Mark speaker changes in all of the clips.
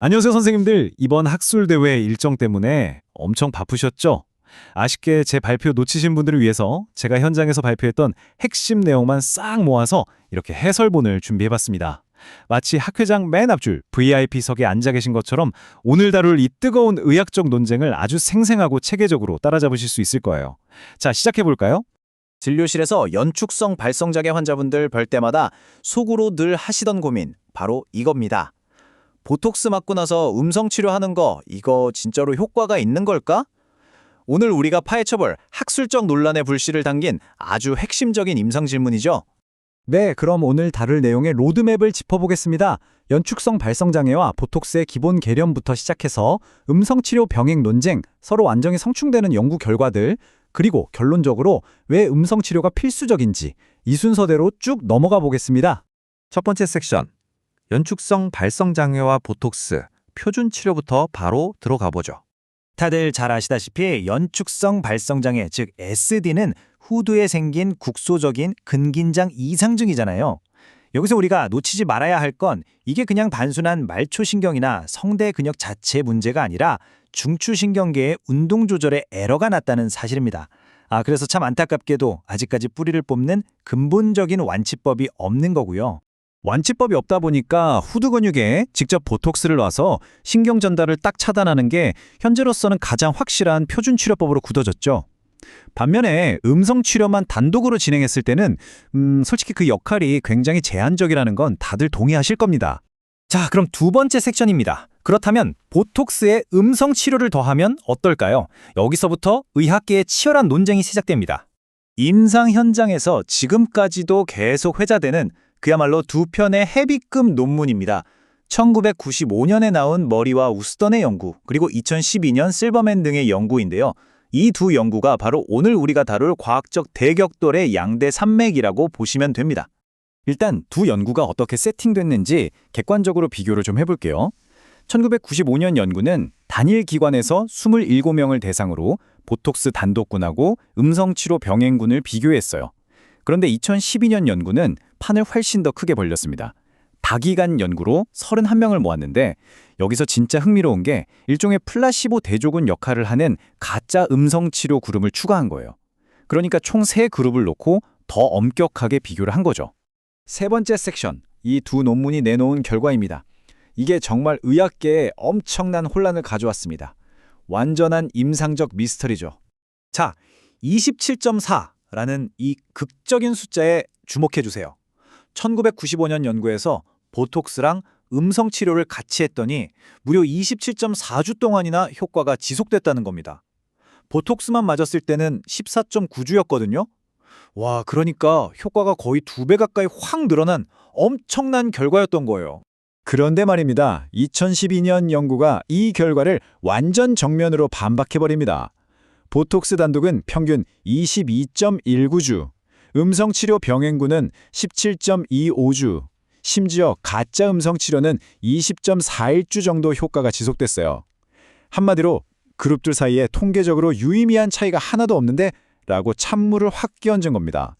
Speaker 1: 안녕하세요, 선생님들. 이번 학술대회 일정 때문에 엄청 바쁘셨죠? 아쉽게 제 발표 놓치신 분들을 위해서 제가 현장에서 발표했던 핵심 내용만 싹 모아서 이렇게 해설본을 준비해봤습니다. 마치 학회장 맨 앞줄 VIP석에 앉아 계신 것처럼 오늘 다룰 이 뜨거운 의학적 논쟁을 아주 생생하고 체계적으로 따라잡으실 수 있을 거예요. 자, 시작해볼까요?
Speaker 2: 진료실에서 연축성 발성장애 환자분들 뵐 때마다 속으로 늘 하시던 고민, 바로 이겁니다. 보톡스 맞고 나서 음성 치료하는 거, 이거 진짜로 효과가 있는 걸까? 오늘 우리가 파헤쳐볼 학술적 논란의 불씨를 당긴 아주 핵심적인 임상 질문이죠.
Speaker 3: 네, 그럼 오늘 다룰 내용의 로드맵을 짚어보겠습니다. 연축성 발성장애와 보톡스의 기본 개념부터 시작해서 음성치료 병행 논쟁, 서로 완전히 성충되는 연구 결과들, 그리고 결론적으로 왜 음성치료가 필수적인지 이 순서대로 쭉 넘어가 보겠습니다.
Speaker 4: 첫 번째 섹션, 연축성 발성장애와 보톡스, 표준 치료부터 바로 들어가 보죠.
Speaker 2: 다들 잘 아시다시피 연축성 발성장애, 즉 SD는 후두에 생긴 국소적인 근긴장 이상증이잖아요. 여기서 우리가 놓치지 말아야 할 건 이게 그냥 단순한 말초신경이나 성대 근육 자체의 문제가 아니라 중추신경계의 운동 조절에 에러가 났다는 사실입니다. 그래서 참 안타깝게도 아직까지 뿌리를 뽑는 근본적인 완치법이 없는 거고요.
Speaker 3: 완치법이 없다 보니까 후두 근육에 직접 보톡스를 놔서 신경 전달을 딱 차단하는 게 현재로서는 가장 확실한 표준 치료법으로 굳어졌죠. 반면에 음성 치료만 단독으로 진행했을 때는 솔직히 그 역할이 굉장히 제한적이라는 건 다들 동의하실 겁니다.
Speaker 2: 자, 그럼 두 번째 섹션입니다. 그렇다면 보톡스에 음성 치료를 더하면 어떨까요? 여기서부터 의학계의 치열한 논쟁이 시작됩니다. 임상 현장에서 지금까지도 계속 회자되는 그야말로 두 편의 헤비급 논문입니다. 1995년에 나온 머리와 우스턴의 연구, 그리고 2012년 실버맨 등의 연구인데요. 이 두 연구가 바로 오늘 우리가 다룰 과학적 대격돌의 양대 산맥이라고 보시면 됩니다.
Speaker 3: 일단 두 연구가 어떻게 세팅됐는지 객관적으로 비교를 좀 해볼게요. 1995년 연구는 단일 기관에서 27명을 대상으로 보톡스 단독군하고 음성치료 병행군을 비교했어요. 그런데 2012년 연구는 판을 훨씬 더 크게 벌렸습니다. 다기간 연구로 31명을 모았는데 여기서 진짜 흥미로운 게 일종의 플라시보 대조군 역할을 하는 가짜 음성치료 그룹을 추가한 거예요. 그러니까 총 3그룹을 놓고 더 엄격하게 비교를 한 거죠. 세 번째 섹션, 이 두 논문이 내놓은 결과입니다. 이게 정말 의학계에 엄청난 혼란을 가져왔습니다. 완전한 임상적 미스터리죠.
Speaker 2: 자, 27.4라는 이 극적인 숫자에 주목해 주세요. 1995년 연구에서 보톡스랑 음성 치료를 같이 했더니 무려 27.4주 동안이나 효과가 지속됐다는 겁니다. 보톡스만 맞았을 때는 14.9주였거든요. 와, 그러니까 효과가 거의 2배 가까이 확 늘어난 엄청난 결과였던 거예요.
Speaker 3: 그런데 말입니다. 2012년 연구가 이 결과를 완전 정면으로 반박해버립니다. 보톡스 단독은 평균 22.19주, 음성치료 병행군은 17.25주, 심지어 가짜 음성치료는 20.41주 정도 효과가 지속됐어요. 한마디로 그룹들 사이에 통계적으로 유의미한 차이가 하나도 없는데 라고 찬물을 확 끼얹은 겁니다.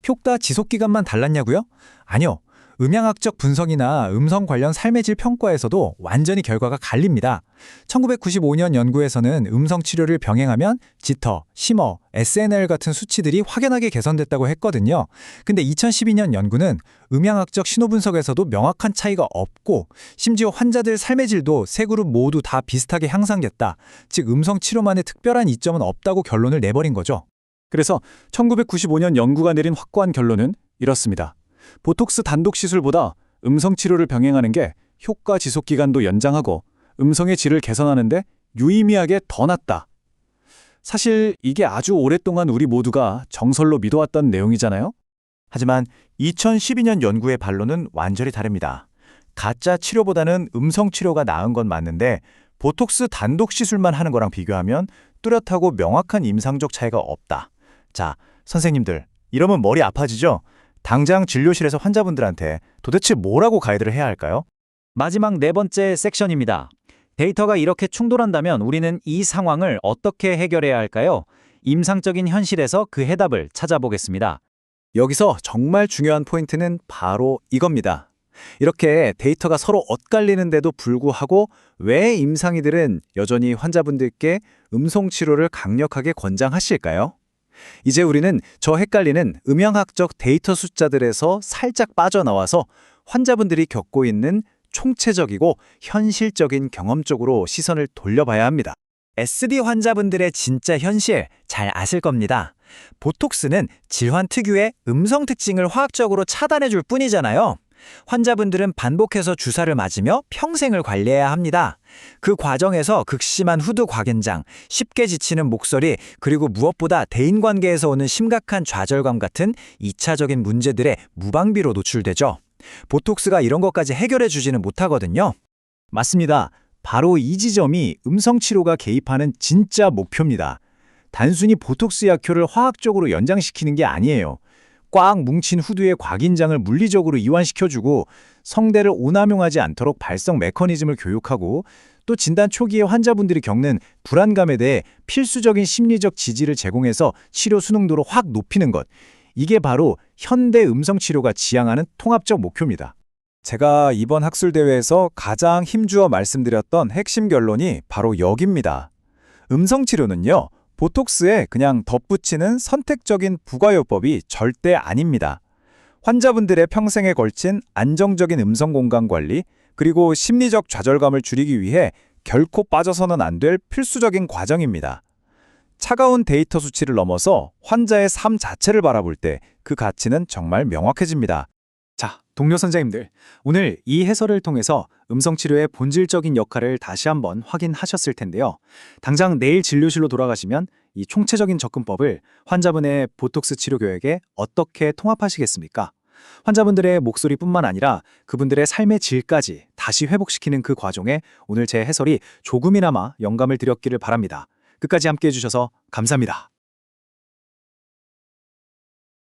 Speaker 2: 효과 지속 기간만 달랐냐고요? 아니요. 음향학적 분석이나 음성 관련 삶의 질 평가에서도 완전히 결과가 갈립니다. 1995년 연구에서는 음성 치료를 병행하면 지터, 심어, SNL 같은 수치들이 확연하게 개선됐다고 했거든요. 근데 2012년 연구는 음향학적 신호 분석에서도 명확한 차이가 없고 심지어 환자들 삶의 질도 세 그룹 모두 다 비슷하게 향상됐다. 즉 음성 치료만의 특별한 이점은 없다고 결론을 내버린 거죠.
Speaker 3: 그래서 1995년 연구가 내린 확고한 결론은 이렇습니다. 보톡스 단독 시술보다 음성치료를 병행하는 게 효과 지속 기간도 연장하고 음성의 질을 개선하는데 유의미하게 더 낫다. 사실 이게 아주 오랫동안 우리 모두가 정설로 믿어왔던 내용이잖아요.
Speaker 2: 하지만 2012년 연구의 반론은 완전히 다릅니다. 가짜 치료보다는 음성 치료가 나은 건 맞는데 보톡스 단독 시술만 하는 거랑 비교하면 뚜렷하고 명확한 임상적 차이가 없다. 자, 선생님들, 이러면 머리 아파지죠? 당장 진료실에서 환자분들한테 도대체 뭐라고 가이드를 해야 할까요? 마지막 네 번째 섹션입니다. 데이터가 이렇게 충돌한다면 우리는 이 상황을 어떻게 해결해야 할까요? 임상적인 현실에서 그 해답을 찾아보겠습니다.
Speaker 3: 여기서 정말 중요한 포인트는 바로 이겁니다. 이렇게 데이터가 서로 엇갈리는데도 불구하고 왜 임상의들은 여전히 환자분들께 음성 치료를 강력하게 권장하실까요? 이제 우리는 저 헷갈리는 음향학적 데이터 숫자들에서 살짝 빠져나와서 환자분들이 겪고 있는 총체적이고 현실적인 경험 쪽으로 시선을 돌려봐야 합니다. SD 환자분들의 진짜 현실 잘 아실 겁니다. 보톡스는 질환 특유의 음성 특징을 화학적으로 차단해줄 뿐이잖아요. 환자분들은 반복해서 주사를 맞으며 평생을 관리해야 합니다. 그 과정에서 극심한 후두 과긴장, 쉽게 지치는 목소리, 그리고 무엇보다 대인관계에서 오는 심각한 좌절감 같은 2차적인 문제들에 무방비로 노출되죠. 보톡스가 이런 것까지 해결해 주지는 못하거든요.
Speaker 2: 맞습니다. 바로 이 지점이 음성치료가 개입하는 진짜 목표입니다. 단순히 보톡스 약효를 화학적으로 연장시키는 게 아니에요. 꽉 뭉친 후두의 과긴장을 물리적으로 이완시켜주고 성대를 오남용하지 않도록 발성 메커니즘을 교육하고 또 진단 초기에 환자분들이 겪는 불안감에 대해 필수적인 심리적 지지를 제공해서 치료 수능도를 확 높이는 것. 이게 바로 현대 음성치료가 지향하는 통합적 목표입니다.
Speaker 1: 제가 이번 학술대회에서 가장 힘주어 말씀드렸던 핵심 결론이 바로 여기입니다. 음성치료는요, 보톡스에 그냥 덧붙이는 선택적인 부가요법이 절대 아닙니다. 환자분들의 평생에 걸친 안정적인 음성 공간 관리, 그리고 심리적 좌절감을 줄이기 위해 결코 빠져서는 안 될 필수적인 과정입니다. 차가운 데이터 수치를 넘어서 환자의 삶 자체를 바라볼 때 그 가치는 정말 명확해집니다.
Speaker 3: 자, 동료 선생님들, 오늘 이 해설을 통해서 음성치료의 본질적인 역할을 다시 한번 확인하셨을 텐데요. 당장 내일 진료실로 돌아가시면 이 총체적인 접근법을 환자분의 보톡스 치료 계획에 어떻게 통합하시겠습니까? 환자분들의 목소리뿐만 아니라 그분들의 삶의 질까지 다시 회복시키는 그 과정에 오늘 제 해설이 조금이나마 영감을 드렸기를 바랍니다. 끝까지 함께해 주셔서 감사합니다.